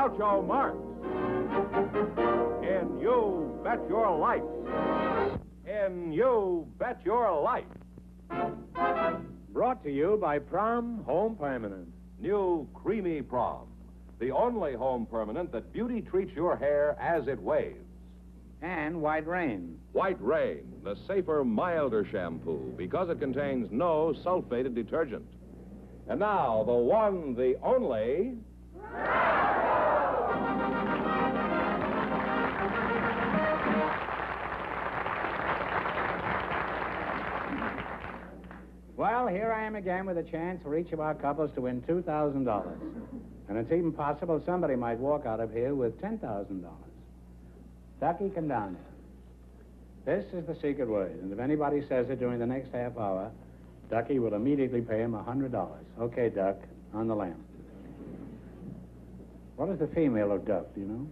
Groucho Marx in You Bet Your Life. In You Bet Your Life. Brought to you by Prom Home Permanent. New Creamy Prom, the only home permanent that beauty treats your hair as it waves. And White Rain. White Rain, the safer, milder shampoo because it contains no sulfated detergent. And now, the one, the only... Well, here I am again with a chance for each of our couples to win $2,000. And it's even possible somebody might walk out of here with $10,000. Ducky, come down here. This is the secret word, and if anybody says it during the next half hour, Ducky will immediately pay him $100. Okay, Duck, on the lamp. What is the female of Duck, do you know?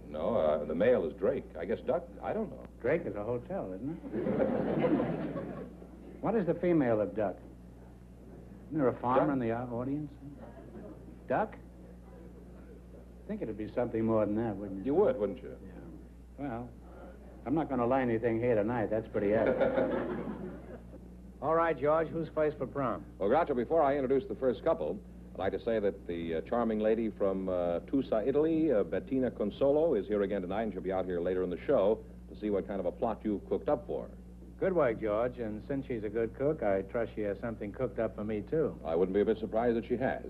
No, the male is Drake. I guess Duck, I don't know. Drake is a hotel, isn't it? What is the female of Duck? Isn't there a farmer Duck? in the audience? Duck? I think it'd be something more than that, wouldn't you? You would, wouldn't you? Yeah. Well, I'm not going to learn anything here tonight. That's pretty evident. All right, George, who's first for prom? Well, Groucho, before I introduce the first couple, I'd like to say that the charming lady from Tusa, Italy, Bettina Consolo, is here again tonight, and she'll be out here later in the show to see what kind of a plot you've cooked up for her. Good work, George. And since she's a good cook, I trust she has something cooked up for me, too. I wouldn't be a bit surprised if she has.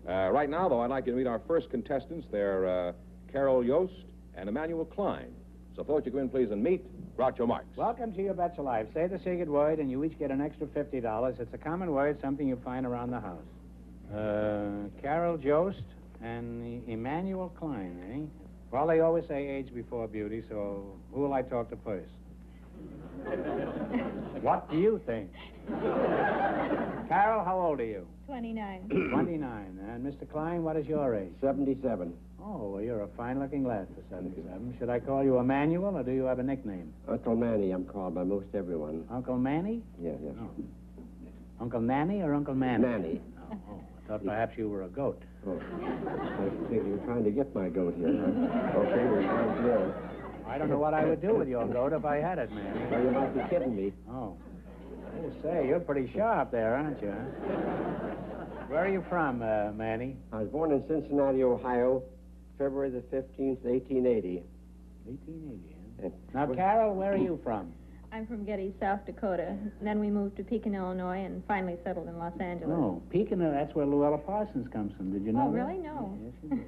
Right now, though, I'd like you to meet our first contestants. They're Carol Yost and Emmanuel Klein. So, folks, you go in, please, and meet Groucho Marx. Welcome to You Bet Your Life. Say the secret word, and you each get an extra $50. It's a common word, something you find around the house. Carol Yost and Emmanuel Klein, eh? Well, they always say age before beauty, so who will I talk to first? What do you think? Carol, how old are you? 29. 29. And Mr. Klein, what is your age? 77. Oh, well, you're a fine-looking lad for 77. Should I call you Emmanuel, or do you have a nickname? Uncle Manny, I'm called by most everyone. Uncle Manny? Yes. Oh. Uncle Nanny or Uncle Manny? Manny. Oh, I thought perhaps you were a goat. Oh, I think you're trying to get my goat here. Okay, we're good. I don't know what I would do with your goat if I had it, Manny. Well, you might be kidding me. Oh. Oh, say, you're pretty sharp there, aren't you? Huh? Where are you from, Manny? I was born in Cincinnati, Ohio, February the 15th, 1880. 1880, huh? Now, Carol, where are you from? I'm from Getty, South Dakota. Then we moved to Pekin, Illinois, and finally settled in Los Angeles. Oh, Pekin, that's where Luella Parsons comes from. Did you know Oh, that? really? No. Yes, you did.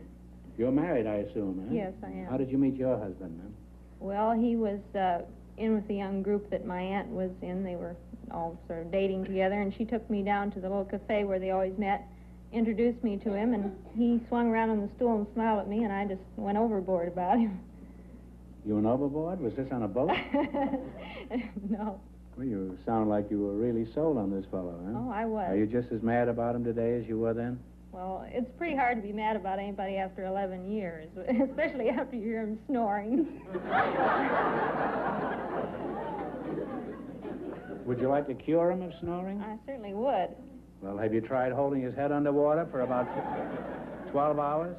You're married, I assume, huh? Yes, I am. How did you meet your husband, then? Well, he was in with the young group that my aunt was in. They were all sort of dating together, and she took me down to the little cafe where they always met, introduced me to him, and he swung around on the stool and smiled at me, and I just went overboard about him. You went overboard? Was this on a boat? No. Well, you sound like you were really sold on this fellow, huh? Oh, I was. Are you just as mad about him today as you were then? Well, it's pretty hard to be mad about anybody after 11 years, especially after you hear him snoring. Would you like to cure him of snoring? I certainly would. Well, have you tried holding his head underwater for about 12 hours?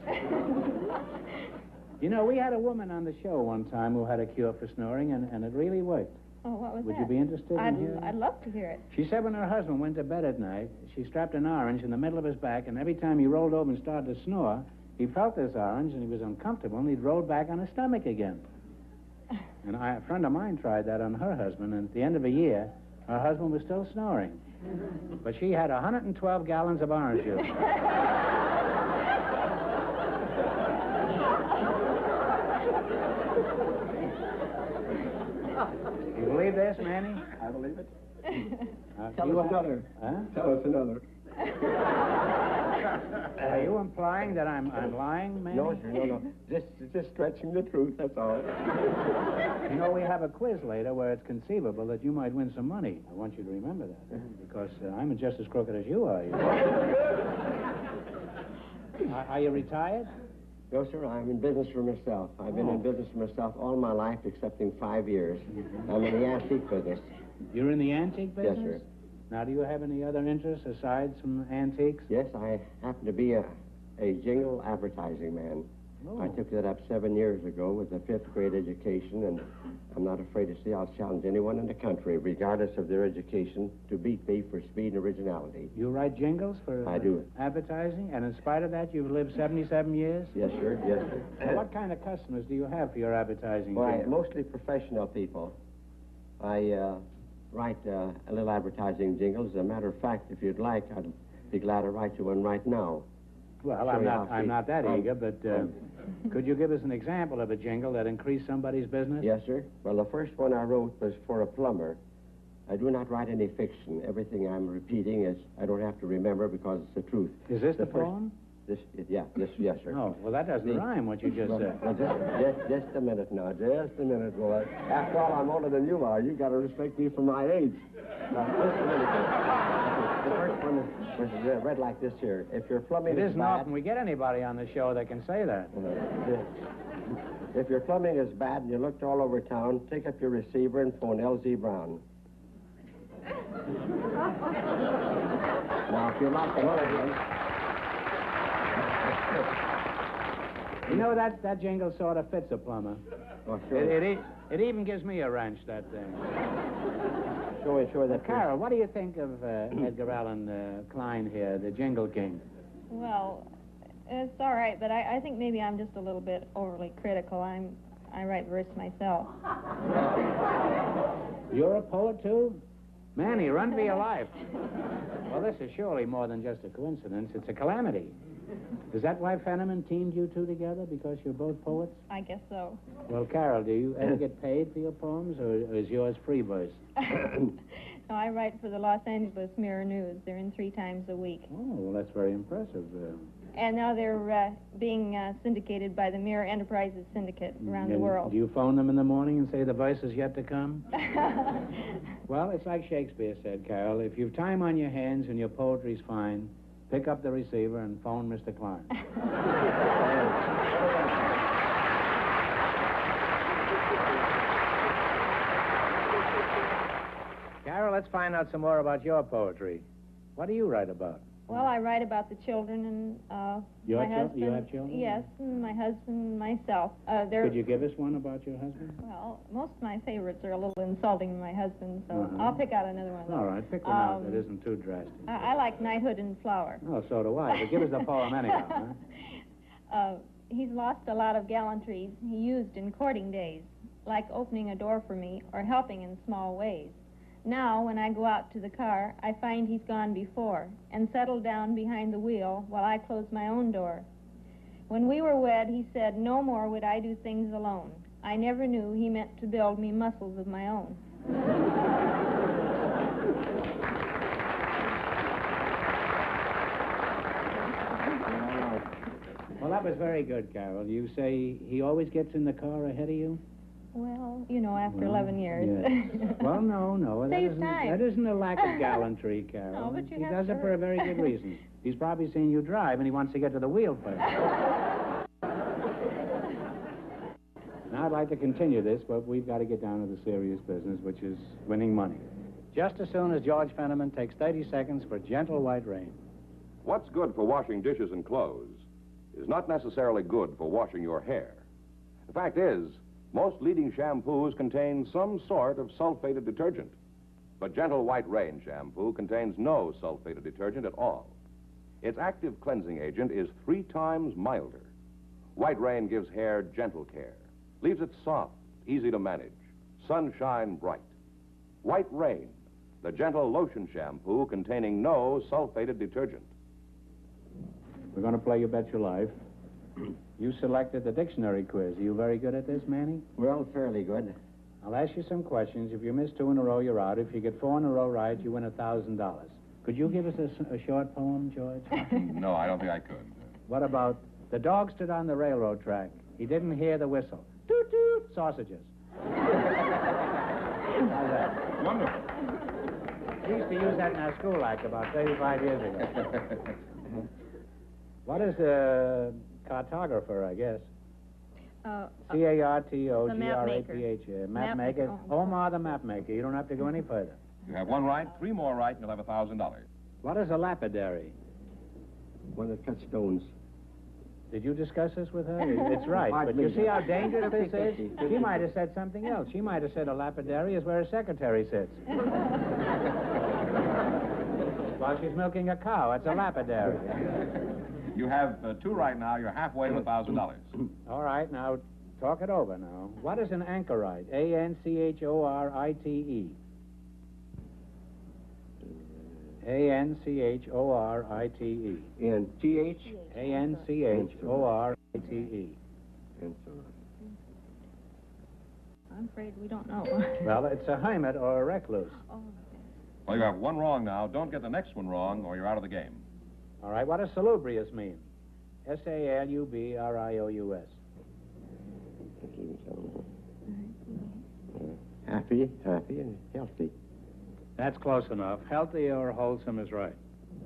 You know, we had a woman on the show one time who had a cure for snoring, and it really worked. Oh, what was Would that? you be interested in hearing? I'd love to hear it. She said when her husband went to bed at night, she strapped an orange in the middle of his back, and every time he rolled over and started to snore, he felt this orange, and he was uncomfortable, and he'd roll back on his stomach again. And a friend of mine tried that on her husband, and at the end of a year, her husband was still snoring. But she had 112 gallons of orange juice. You believe this, Manny? I believe it. Tell us another. Huh? Tell us another. Are you implying that I'm lying, Manny? No, sir, no. Just stretching the truth, that's all. You know, we have a quiz later where it's conceivable that you might win some money. I want you to remember that, because I'm just as crooked as you are. Are you retired? No, sir, I'm in business for myself. I've been in business for myself all my life, excepting 5 years. I'm in the antique business. You're in the antique business? Yes, sir. Now, do you have any other interests aside from antiques? Yes, I happen to be a a jingle advertising man. Oh. I took that up 7 years ago with a fifth-grade education, and I'm not afraid to say I'll challenge anyone in the country, regardless of their education, to beat me for speed and originality. You write jingles for I do. advertising, and in spite of that, you've lived 77 years? Yes, sir. Yes, sir. What kind of customers do you have for your advertising Why, jingles? mostly professional people. I write a little advertising jingle. As a matter of fact, if you'd like, I'd be glad to write you one right now. Well, Sure, I'm not that eager, but could you give us an example of a jingle that increased somebody's business? Yes, sir. Well, the first one I wrote was for a plumber. I do not write any fiction. Everything I'm repeating is I don't have to remember because it's the truth. Is this the first- poem? Yes, sir. Oh, well, that doesn't rhyme, what you just said. Well, just a minute now. Just a minute, boy. After all, I'm older than you are. You got to respect me for my age. Now, just a minute. The first one was read like this here. If your plumbing It is isn't bad... often we get anybody on the show that can say that. If your plumbing is bad and you looked all over town, take up your receiver and phone L.Z. Brown. Now, if you're not the one You know, that jingle sort of fits a plumber. Oh, sure. It even gives me a wrench, that thing. Sure that... Carol, what do you think of Edgar Allan Klein here, the Jingle King? Well, it's all right, but I think maybe I'm just a little bit overly critical. I write verse myself. You're a poet, too? Manny, run for your life. Well, this is surely more than just a coincidence. It's a calamity. Is that why Fenneman teamed you two together, because you're both poets? I guess so. Well, Carol, do you ever get paid for your poems, or is yours free verse? No, I write for the Los Angeles Mirror News. They're in 3 times a week. Oh, well, that's very impressive. And now they're being syndicated by the Mirror Enterprises Syndicate around the And world. do you phone them in the morning and say the verse is yet to come? Well, it's like Shakespeare said, Carol. If you've time on your hands and your poetry's fine, pick up the receiver and phone Mr. Klein. Carol, let's find out some more about your poetry. What do you write about? Well, I write about the children and You my have husband. you have children? Yes, and my husband and myself. Could you give us one about your husband? Well, most of my favorites are a little insulting to my husband, so Uh-huh. I'll pick out another one. All right, pick one out that isn't too drastic. I like Knighthood in Flower. Oh, so do I. But give us the poem anyhow, huh? He's lost a lot of gallantries he used in courting days, like opening a door for me or helping in small ways. Now, when I go out to the car, I find he's gone before and settled down behind the wheel while I close my own door. When we were wed, he said, no more would I do things alone. I never knew he meant to build me muscles of my own. Well, that was very good, Carol. You say he always gets in the car ahead of you? Well, you know, after 11 years. Yes. Well, no. Saves time. That isn't a lack of gallantry, Carol. No, but you he have does to it for a very good reason. He's probably seen you drive, and he wants to get to the wheel first. Now, I'd like to continue this, but we've got to get down to the serious business, which is winning money. Just as soon as George Fenneman takes 30 seconds for Gentle White Rain. What's good for washing dishes and clothes is not necessarily good for washing your hair. The fact is, most leading shampoos contain some sort of sulfated detergent. But Gentle White Rain shampoo contains no sulfated detergent at all. Its active cleansing agent is 3 times milder. White Rain gives hair gentle care, leaves it soft, easy to manage, sunshine bright. White Rain, the gentle lotion shampoo containing no sulfated detergent. We're going to play You Bet Your Life. You selected the dictionary quiz. Are you very good at this, Manny? Well, fairly good. I'll ask you some questions. If you miss 2 in a row, you're out. If you get 4 in a row right, you win $1,000. Could you give us a short poem, George? No, I don't think I could. What about the dog stood on the railroad track. He didn't hear the whistle. Toot, toot, sausages. How's that? Wonderful. We used to use that in our school act about 35 years ago. What is a cartographer, I guess? C-A-R-T-O-G-R-A-P-H. Map maker. Omar the map maker. You don't have to go any further. You have 1 right, 3 more right, and you'll have $1,000. What is a lapidary? One that cuts stones. Did you discuss this with her? It's right. But you see how dangerous this is? She might have said something else. She might have said a lapidary is where a secretary sits. While she's milking a cow, it's a lapidary. You have two right now. You're halfway to $1,000. All right, now, talk it over now. What is an anchorite? A-N-C-H-O-R-I-T-E. A-N-C-H-O-R-I-T-E. N-T-H? A-N-C-H-O-R-I-T-E. I'm afraid we don't know. Well, it's a hermit or a recluse. Oh, Well, you have one wrong now. Don't get the next one wrong, or you're out of the game. All right, what does salubrious mean? S-A-L-U-B-R-I-O-U-S. Happy and healthy. That's close enough. Healthy or wholesome is right.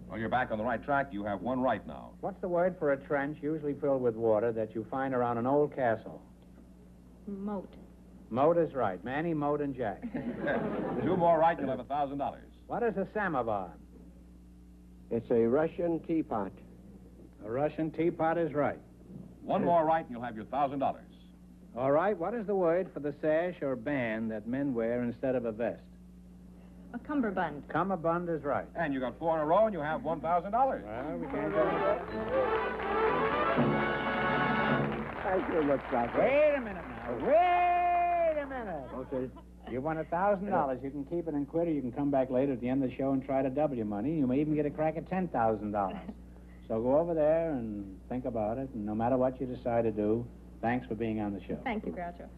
Well, you're back on the right track. You have one right now. What's the word for a trench usually filled with water that you find around an old castle? moat. Moat is right. Manny, Moat, and Jack. Two more right, you'll have $1,000. What is a samovar? It's a Russian teapot. A Russian teapot is right. One more right, and you'll have your $1,000. All right, what is the word for the sash or band that men wear instead of a vest? A cummerbund. Cummerbund is right. And you got 4 in a row, and you have $1,000. Well, we can't go. Thank you much, Doctor. Wait a minute now. Wait a minute. Okay. You won $1,000. You can keep it in quid, or you can come back later at the end of the show and try to double your money. You may even get a crack at $10,000. So go over there and think about it, and no matter what you decide to do, thanks for being on the show. Thank you, Groucho.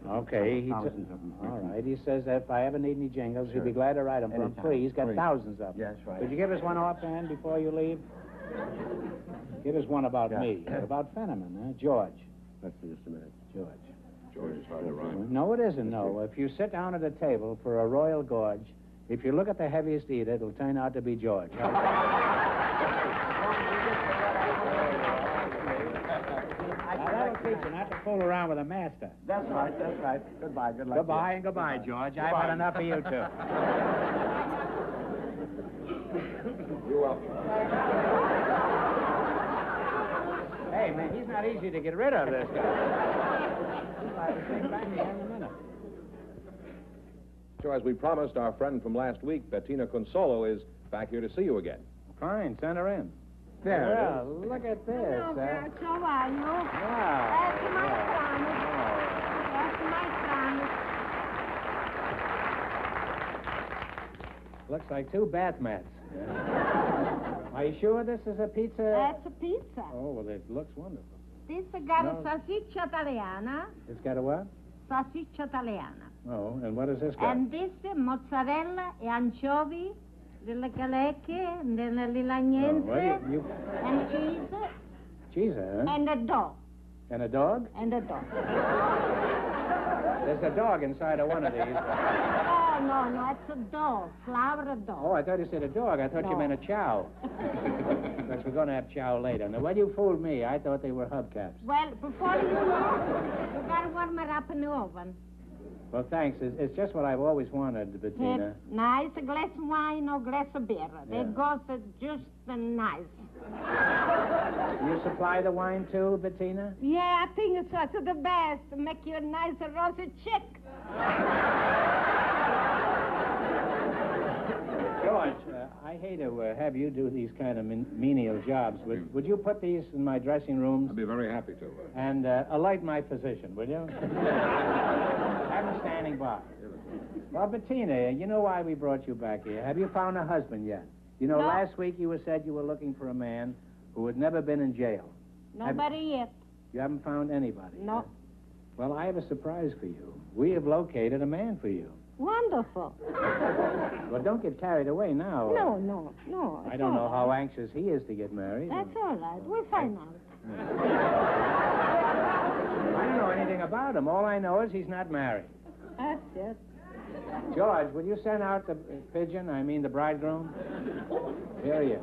Okay. Thousands of them. All right. He says that if I ever need any jingles, he'd be glad to write them for him Anytime. free. He's got Free. thousands of them. Yes, right. Could you give us one offhand before you leave? Give us one about Yeah. me. About Fenneman, huh? George. That's just a minute. George. George is hard to rhyme. No, it isn't, no. If you sit down at a table for a royal gorge, if you look at the heaviest eater, it'll turn out to be George. Now, that'll teach you not to fool around with a master. That's right, that's right. Goodbye, good luck. Goodbye and goodbye, George. I've had enough of you, too. You're welcome. Hey, man, he's not easy to get rid of, this guy. He'll have to take back here in a minute. So, as we promised, our friend from last week, Bettina Consolo, is back here to see you again. Fine, send her in. There it Well, look at this. Hello, Groucho, how are you? Wow. That's my promise. That's my promise. Looks like 2 bath mats. Are you sure this is a pizza? That's a pizza. Oh, well, it looks wonderful. This got No. a salsiccia italiana. It's got a what? Salsiccia italiana. Oh, and what does this got? And this mozzarella e anchovy, delle calecche, delle lilagnenze, well, you... and cheese, Cheese, huh? and a dog. And a dog? And a dog. There's a dog inside of one of these. Oh, no, it's a dog. Flower dog. Oh, I thought you said a dog. I thought you No. meant a chow. Because we're going to have chow later. Now, well, you fooled me. I thought they were hubcaps. Well, before you know, you gotta warm it up in the oven. Well, thanks. It's just what I've always wanted, Bettina. Nice, a glass of wine or glass of beer. Yeah. They go just nice. You supply the wine, too, Bettina? Yeah, I think it's also the best. Make you a nice roasted chick. George, I hate to have you do these kind of menial jobs. Would you put these in my dressing rooms I'd be very happy to. and alight my physician, will you? Have him standing by. Well, Bettina, you know why we brought you back here. Have you found a husband yet? You know, No. last week you said you were looking for a man who had never been in jail. Nobody yet. You haven't found anybody. No. Well, I have a surprise for you. We have located a man for you. Wonderful. Well, don't get carried away now. No. I don't know how anxious he is to get married. That's all right. We'll find out. I don't know anything about him. All I know is he's not married. That's it. George, will you send out the pigeon? I mean the bridegroom? Here he is.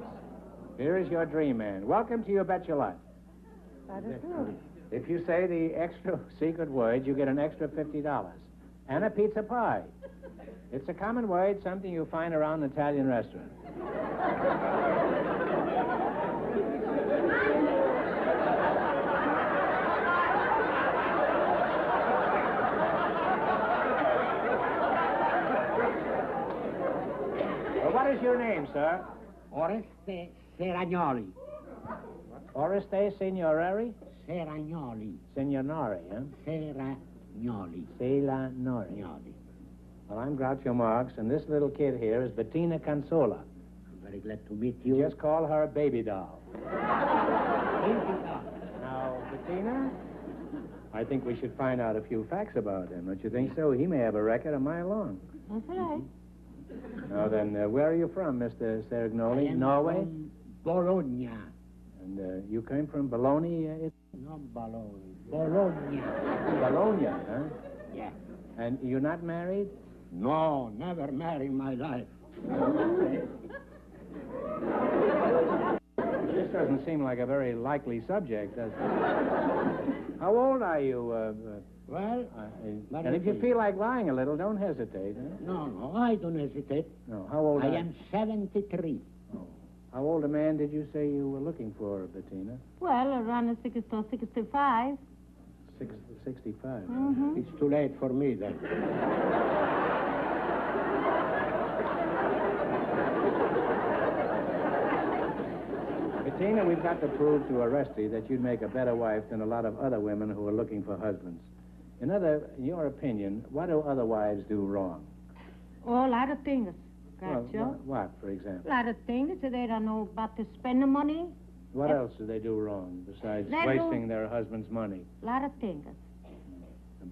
Here is your dream man. Welcome to You Bet Your Life. That is good. If you say the extra secret word, you get an extra $50. And a pizza pie. It's a common word, something you find around an Italian restaurant. Well, what is your name, sir? Oreste Seragnoli. Oreste Signorari? Seragnoli. Signori, huh? Seragnoli. Selanori. Gnoli. Well, I'm Groucho Marx, and this little kid here is Bettina Consola. I'm very glad to meet you. Just call her Baby Doll. Thank you, sir. Now, Bettina, I think we should find out a few facts about him. Don't you think so? He may have a record a mile long. That's right. Now then, where are you from, Mr. Seragnoli? I am Norway? from Bologna. And you came from Bologna? Not Bologna. Bologna. Bologna, huh? Yeah. And you're not married? No, never married in my life. This doesn't seem like a very likely subject, does it? How old are you? Well, And if you feel like lying a little, don't hesitate. Huh? no, I don't hesitate. No. How old I are am 73. Oh. How old a man did you say you were looking for, Bettina? Well, around 60 or 65. 65. Mm-hmm. It's too late for me then. Bettina, we've got to prove to Oreste that you'd make a better wife than a lot of other women who are looking for husbands. In your opinion, what do other wives do wrong? Oh, a lot of things. Well, Gotcha. what, for example? A lot of things. They don't know about to spend the money. What else do they do wrong besides They wasting their husband's money? A lot of things.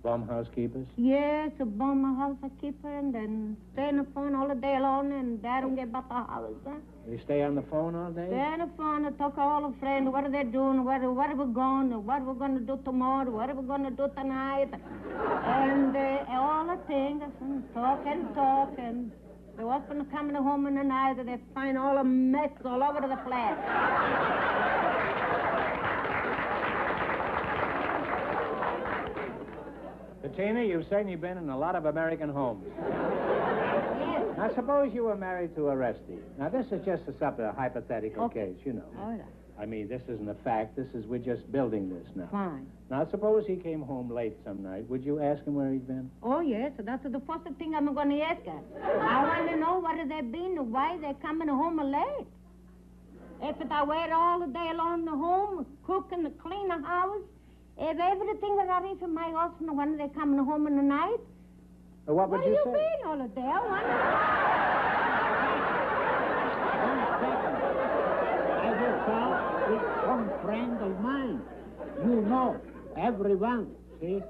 Bum housekeepers? Yes, a bum housekeeper, and then stay on the phone all the day long, and they don't get about the house. Huh? They stay on the phone all day? Stay on the phone and talk to all the friends. What are they doing? Where are we going? What are we going to do tomorrow? What are we going to do tonight? And all the things, and talk. And the husband coming home in the night, they find all the mess all over the place. Bettina, you've certainly been in a lot of American homes. Now, suppose you were married to Oreste. Now, this is just a hypothetical case, you know. All right. I mean, this isn't a fact. We're just building this now. Fine. Now, suppose he came home late some night. Would you ask him where he'd been? Oh, yes. That's the first thing I'm going to ask her. I want to know where they've been, why they're coming home late. If I wait all the day long in the home, cook and clean the house, if everything is ready for my husband when they're coming home in the night, What would where you you say? been all the day? I want I will talk with some friend of mine. You know, everyone, see?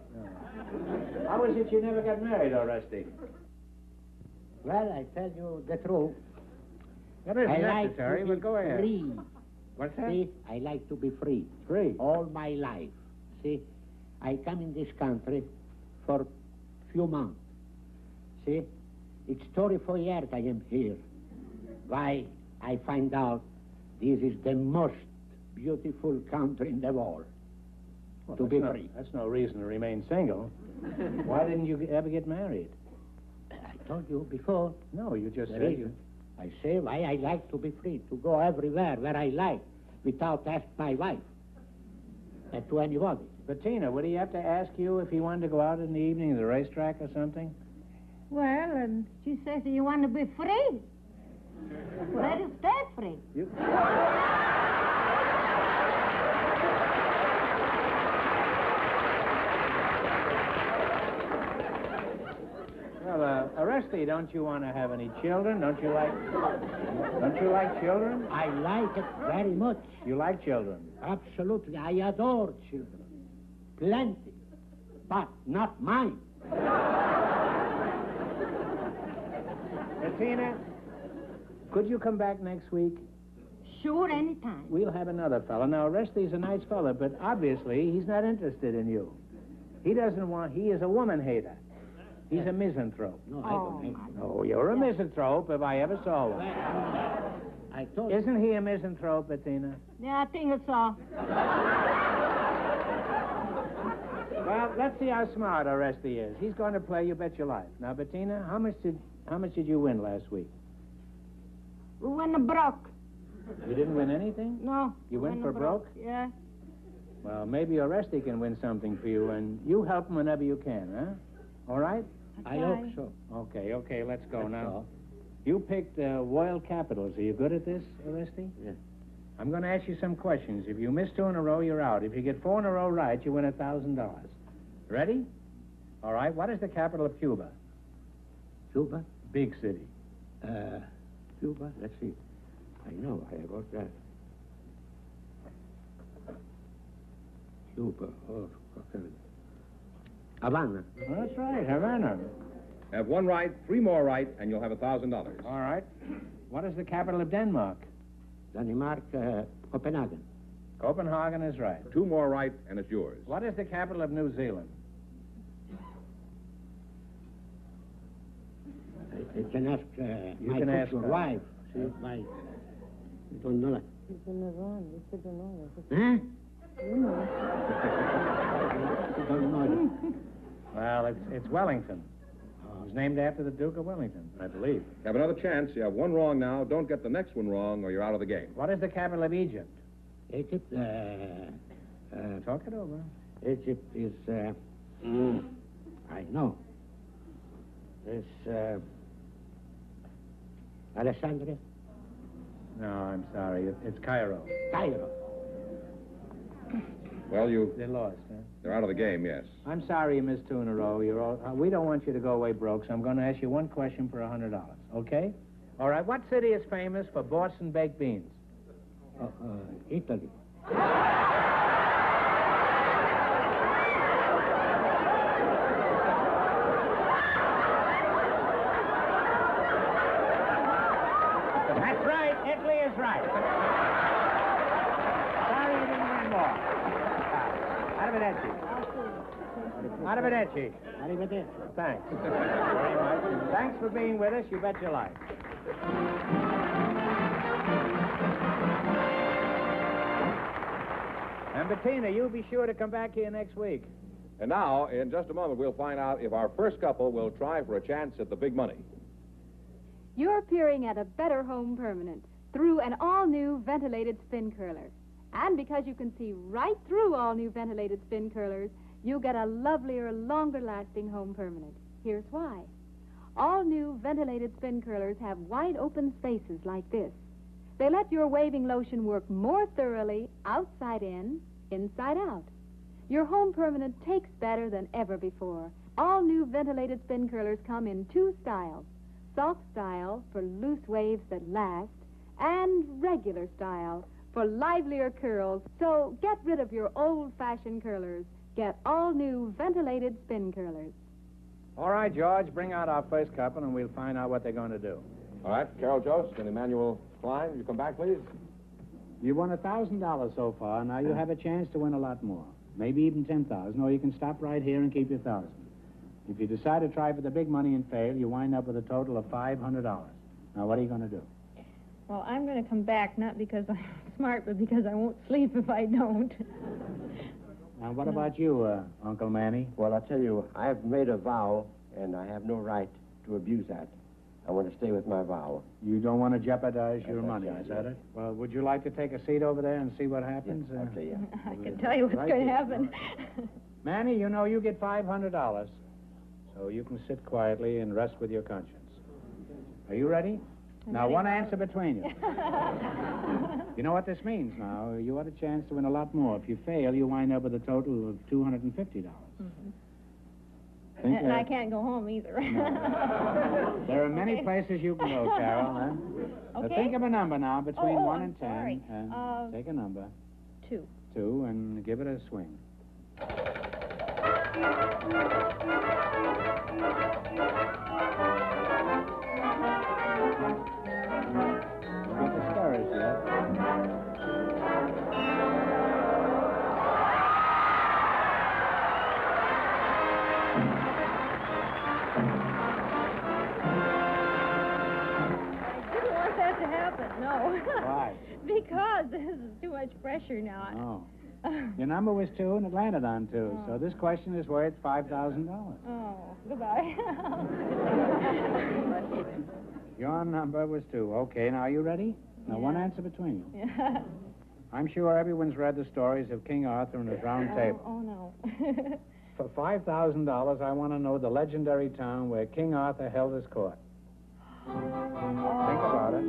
How is it you never got married, Oreste? Well, I tell you the truth. That isn't I necessary, like to but be go ahead. free. What's that? See, I like to be free. Free. All my life. See, I come in this country for few months. See, it's 34 years I am here. Why, I find out this is the most beautiful country in the world. Well, to be that's free. That's no reason to remain single. Why didn't you ever get married? I told you before. No, you just The said reason. I say why I like to be free, to go everywhere where I like, without asking my wife and to anybody. Bettina, would he have to ask you if he wanted to go out in the evening to the racetrack or something? Well, and she says, you want to be free? Let us stay free. You... Well, Oreste, don't you want to have any children? Don't you like children? I like it very much. You like children? Absolutely. I adore children. Plenty. But not mine. Bettina, could you come back next week? Sure, anytime. We'll have another fella. Now, Oreste's a nice fella, but obviously he's not interested in you. He is a woman hater. He's a misanthrope. No, I don't have. Oh, you're a misanthrope if I ever saw one. I told you. Isn't he a misanthrope, Bettina? Yeah, I think it's all. Well, Now, let's see how smart Orestes is. He's going to play You Bet Your Life. Now, Bettina, how much did you win last week? We win a broke. You didn't win anything? No. You win for broke? Yeah. Well, maybe Orestes can win something for you, and you help him whenever you can, huh? All right? I hope so. Okay, let's go That's now. all. You picked Royal Capitals. Are you good at this, Orestes? Yes. I'm going to ask you some questions. If you miss 2 in a row, you're out. If you get 4 in a row right, you win $1,000. Ready? All right. What is the capital of Cuba? Cuba? Big city. Cuba? Let's see. I know. I wrote that. Cuba. Oh, okay. Havana. Well, that's right, Havana. Have 1 right, 3 more right, and you'll have $1,000. All right. What is the capital of Denmark? Denmark, Copenhagen. Copenhagen is right. 2 more right, and it's yours. What is the capital of New Zealand? I can ask You my can ask future her. wife. See, my... I don't know that. Huh? I don't know that. Well, it's Wellington. It was named after the Duke of Wellington, I believe. You have another chance. You have 1 wrong now. Don't get the next one wrong, or you're out of the game. What is the capital of Egypt? Egypt, Talk it over. Egypt is, I know. It's, Alexandria? No, I'm sorry. It's Cairo. Cairo. Well, They lost, huh? they're out of the game, yes. I'm sorry you missed 2 in a row. We don't want you to go away broke, so I'm going to ask you 1 question for $100, okay? All right, what city is famous for Boston baked beans? Italy. That's right. Italy is right. Sorry you didn't win more. Arrivederci. Arrivederci. Arrivederci. Thanks. Very much. Thanks for being with us. You bet your life. And Bettina, you be sure to come back here next week. And now, in just a moment, we'll find out if our first couple will try for a chance at the big money. You're peering at a better home permanent through an all-new ventilated spin curler. And because you can see right through all new ventilated spin curlers, you get a lovelier, longer-lasting home permanent. Here's why. All new ventilated spin curlers have wide open spaces like this. They let your waving lotion work more thoroughly outside in, inside out. Your home permanent takes better than ever before. All new ventilated spin curlers come in 2 styles. Soft style for loose waves that last, and regular style for livelier curls. So get rid of your old-fashioned curlers. Get all new ventilated spin curlers. All right, George, bring out our first couple, and we'll find out what they're going to do. All right, Carol Jost and Emmanuel Klein, you come back, please. You won $1,000 so far. Now you have a chance to win a lot more. Maybe even $10,000, or you can stop right here and keep your $1,000. If you decide to try for the big money and fail, you wind up with a total of $500. Now, what are you going to do? Well, I'm going to come back, not because I'm smart, but because I won't sleep if I don't. Now, what about you, Uncle Manny? Well, I tell you, I have made a vow, and I have no right to abuse that. I want to stay with my vow. You don't want to jeopardize your That's money, right, is that yes. it? Well, would you like to take a seat over there and see what happens? Yes, okay, yeah. I can tell you what's Right going to here. happen. Manny, you know you get $500, so you can sit quietly and rest with your conscience. Are you ready? Now, ready, one Bob. answer between you. You know what this means now. You have a chance to win a lot more. If you fail, you wind up with a total of $250. Think, And I can't go home either. There are many Okay. places you can go, Carol. Huh? Okay. Think of a number now between Oh, 1 I'm and 10. sorry. And take a number, 2. 2, and give it a swing. Don't get discouraged yet. I didn't want that to happen, no. Why? Because this is too much pressure now. Oh. Your number was 2, and it landed on 2. So this question is worth $5,000. Oh, goodbye. Your number was 2. Okay, now are you ready? Now, one answer between you. Yeah. I'm sure everyone's read the stories of King Arthur and his round table. Oh, no. For $5,000, I want to know the legendary town where King Arthur held his court. Think about it.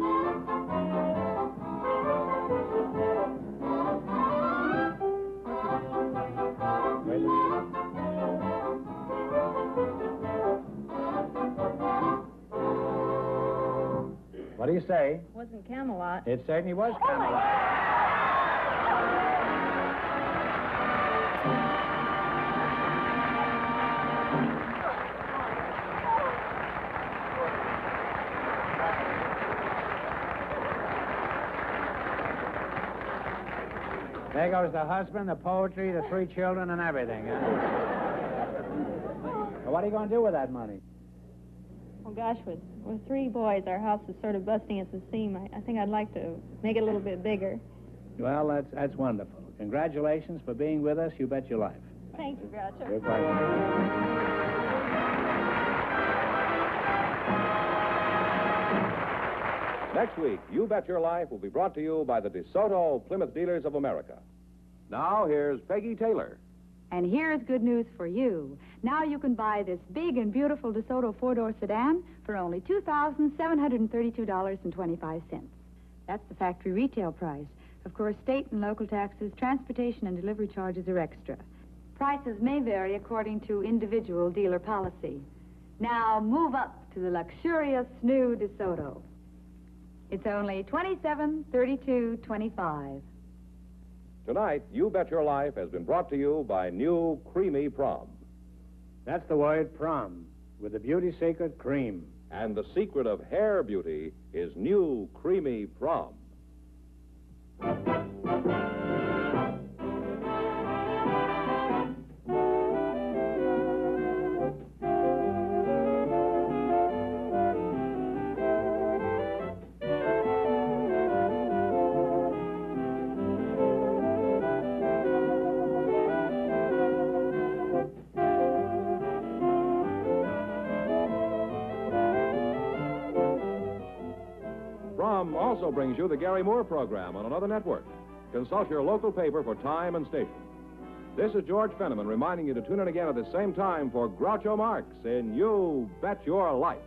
Wait a minute. What do you say? Wasn't Camelot. It certainly was Camelot. There goes the husband, the poetry, the 3 children, and everything. Huh? Well, what are you going to do with that money? Oh, gosh, with 3 boys, our house is sort of busting at the seam. I think I'd like to make it a little bit bigger. Well, that's wonderful. Congratulations for being with us. You bet your life. Thank you, Groucho. Good bye. Next week, You Bet Your Life will be brought to you by the DeSoto Plymouth Dealers of America. Now, here's Peggy Taylor. And here's good news for you. Now you can buy this big and beautiful DeSoto 4-door sedan for only $2,732.25. That's the factory retail price. Of course, state and local taxes, transportation, and delivery charges are extra. Prices may vary according to individual dealer policy. Now move up to the luxurious new DeSoto. It's only $27,32.25. Tonight, You Bet Your Life has been brought to you by new Creamy Prom. That's the word, prom, with the beauty secret, cream. And the secret of hair beauty is new Creamy Prom. Prom also brings you the Gary Moore program on another network. Consult your local paper for time and station. This is George Fenneman reminding you to tune in again at the same time for Groucho Marx in You Bet Your Life.